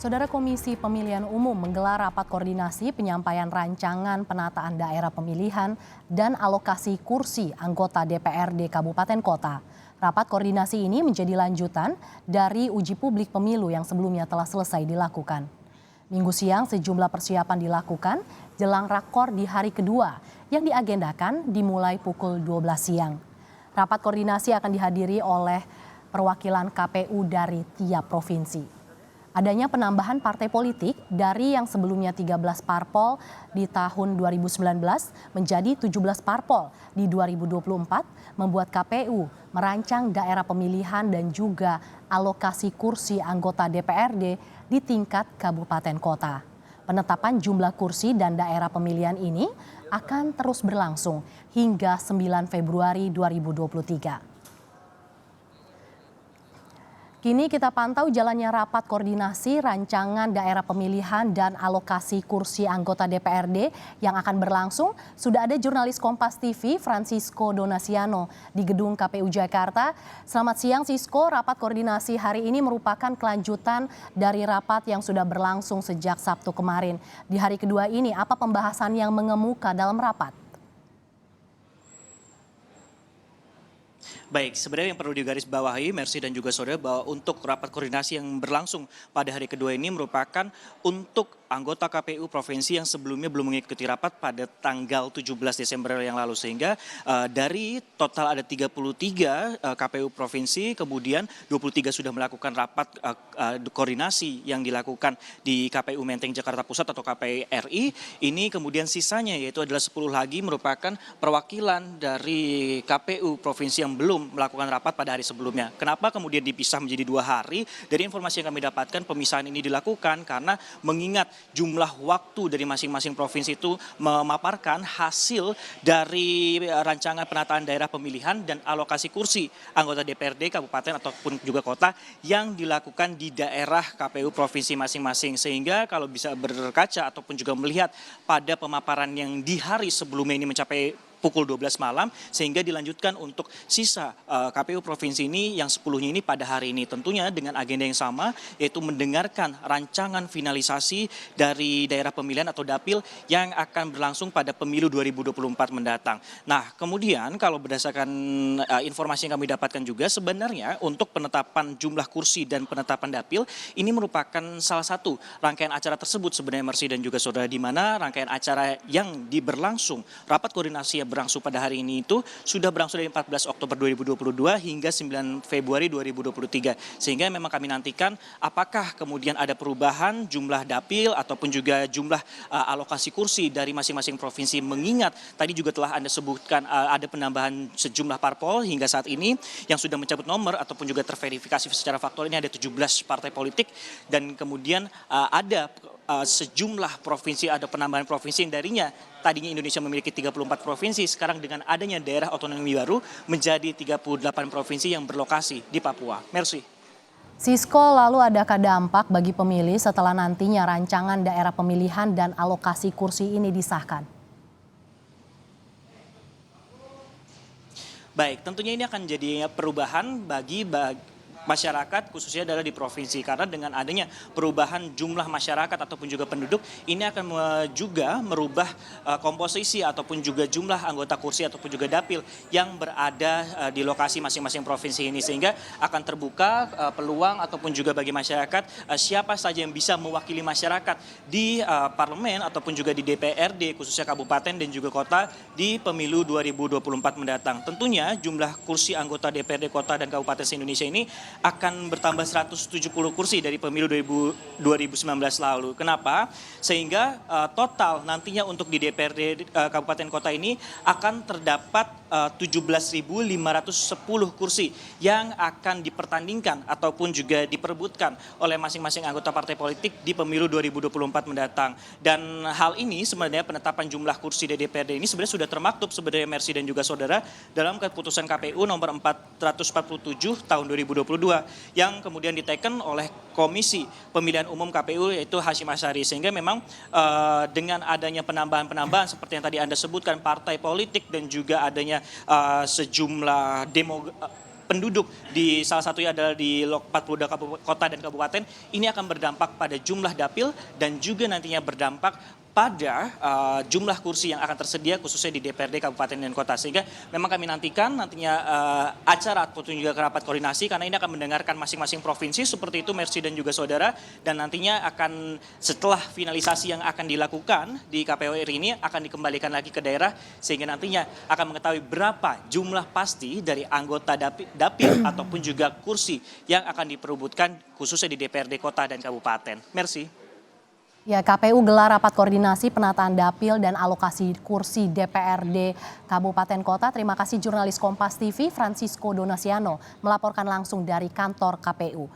Saudara Komisi Pemilihan Umum menggelar rapat koordinasi penyampaian rancangan penataan daerah pemilihan dan alokasi kursi anggota DPRD Kabupaten Kota. Rapat koordinasi ini menjadi lanjutan dari uji publik pemilu yang sebelumnya telah selesai dilakukan. Minggu siang sejumlah persiapan dilakukan jelang rakor di hari kedua yang diagendakan dimulai pukul 12 siang. Rapat koordinasi akan dihadiri oleh perwakilan KPU dari tiap provinsi. Adanya penambahan partai politik dari yang sebelumnya 13 parpol di tahun 2019 menjadi 17 parpol di 2024 membuat KPU merancang daerah pemilihan dan juga alokasi kursi anggota DPRD di tingkat kabupaten kota. Penetapan jumlah kursi dan daerah pemilihan ini akan terus berlangsung hingga 9 Februari 2023. Kini kita pantau jalannya rapat koordinasi rancangan daerah pemilihan dan alokasi kursi anggota DPRD yang akan berlangsung. Sudah ada jurnalis Kompas TV Francisco Donasiano di gedung KPU Jakarta. Selamat siang Sisko, rapat koordinasi hari ini merupakan kelanjutan dari rapat yang sudah berlangsung sejak Sabtu kemarin. Di hari kedua ini apa pembahasan yang mengemuka dalam rapat? Baik, sebenarnya yang perlu digarisbawahi, Mercy dan juga saudara, bahwa untuk rapat koordinasi yang berlangsung pada hari kedua ini merupakan untuk anggota KPU provinsi yang sebelumnya belum mengikuti rapat pada tanggal 17 Desember yang lalu. Sehingga dari total ada 33 KPU provinsi, kemudian 23 sudah melakukan rapat koordinasi yang dilakukan di KPU Menteng Jakarta Pusat atau KPRI. Ini kemudian sisanya yaitu adalah 10 lagi merupakan perwakilan dari KPU provinsi yang belum melakukan rapat pada hari sebelumnya. Kenapa kemudian dipisah menjadi 2 hari? Dari informasi yang kami dapatkan, pemisahan ini dilakukan karena mengingat jumlah waktu dari masing-masing provinsi itu memaparkan hasil dari rancangan penataan daerah pemilihan dan alokasi kursi anggota DPRD kabupaten ataupun juga kota yang dilakukan di daerah KPU provinsi masing-masing. Sehingga kalau bisa berkaca ataupun juga melihat pada pemaparan yang di hari sebelumnya ini mencapai pukul 12 malam sehingga dilanjutkan untuk sisa KPU provinsi ini yang 10-nya ini pada hari ini. Tentunya dengan agenda yang sama yaitu mendengarkan rancangan finalisasi dari daerah pemilihan atau dapil yang akan berlangsung pada pemilu 2024 mendatang. Nah kemudian kalau berdasarkan informasi yang kami dapatkan juga sebenarnya untuk penetapan jumlah kursi dan penetapan dapil ini merupakan salah satu rangkaian acara tersebut sebenarnya Mercy dan juga saudara, di mana rangkaian acara yang berlangsung rapat koordinasi yang berlangsung pada hari ini itu sudah berlangsung dari 14 Oktober 2022 hingga 9 Februari 2023. Sehingga memang kami nantikan apakah kemudian ada perubahan jumlah dapil ataupun juga jumlah alokasi kursi dari masing-masing provinsi, mengingat tadi juga telah Anda sebutkan ada penambahan sejumlah parpol hingga saat ini yang sudah mencabut nomor ataupun juga terverifikasi secara faktual. Ini ada 17 partai politik dan kemudian ada sejumlah provinsi, ada penambahan provinsi yang darinya tadinya Indonesia memiliki 34 provinsi, sekarang dengan adanya daerah otonomi baru menjadi 38 provinsi yang berlokasi di Papua. Mercy. Sisko, lalu adakah dampak bagi pemilih setelah nantinya rancangan daerah pemilihan dan alokasi kursi ini disahkan? Baik, tentunya ini akan jadi perubahan bagi masyarakat khususnya adalah di provinsi, karena dengan adanya perubahan jumlah masyarakat ataupun juga penduduk ini akan juga merubah komposisi ataupun juga jumlah anggota kursi ataupun juga dapil yang berada di lokasi masing-masing provinsi ini, sehingga akan terbuka peluang ataupun juga bagi masyarakat siapa saja yang bisa mewakili masyarakat di parlemen ataupun juga di DPRD khususnya kabupaten dan juga kota di pemilu 2024 mendatang. Tentunya jumlah kursi anggota DPRD kota dan kabupaten se-Indonesia ini akan bertambah 170 kursi dari pemilu 2019 lalu. Kenapa? Sehingga total nantinya untuk di DPRD kabupaten kota ini akan terdapat 17.510 kursi yang akan dipertandingkan ataupun juga diperebutkan oleh masing-masing anggota partai politik di pemilu 2024 mendatang. Dan hal ini sebenarnya penetapan jumlah kursi di DPRD ini sebenarnya sudah termaktub sebenarnya Mercy dan juga saudara dalam keputusan KPU nomor 447 tahun 2022 yang kemudian diteken oleh Komisi Pemilihan Umum KPU yaitu Hasyim Asyari. Sehingga memang dengan adanya penambahan-penambahan seperti yang tadi Anda sebutkan, partai politik dan juga adanya sejumlah penduduk di salah satunya adalah di 42 kota dan kabupaten, ini akan berdampak pada jumlah dapil dan juga nantinya berdampak pada jumlah kursi yang akan tersedia khususnya di DPRD Kabupaten dan Kota. Sehingga memang kami nantikan nantinya acara ataupun juga rapat koordinasi karena ini akan mendengarkan masing-masing provinsi seperti itu Mercy dan juga saudara, dan nantinya akan setelah finalisasi yang akan dilakukan di KPU RI ini akan dikembalikan lagi ke daerah sehingga nantinya akan mengetahui berapa jumlah pasti dari anggota dapil ataupun juga kursi yang akan diperebutkan khususnya di DPRD Kota dan Kabupaten. Mercy. Ya, KPU gelar rapat koordinasi penataan dapil dan alokasi kursi DPRD Kabupaten Kota. Terima kasih jurnalis Kompas TV Francisco Donasiano melaporkan langsung dari kantor KPU.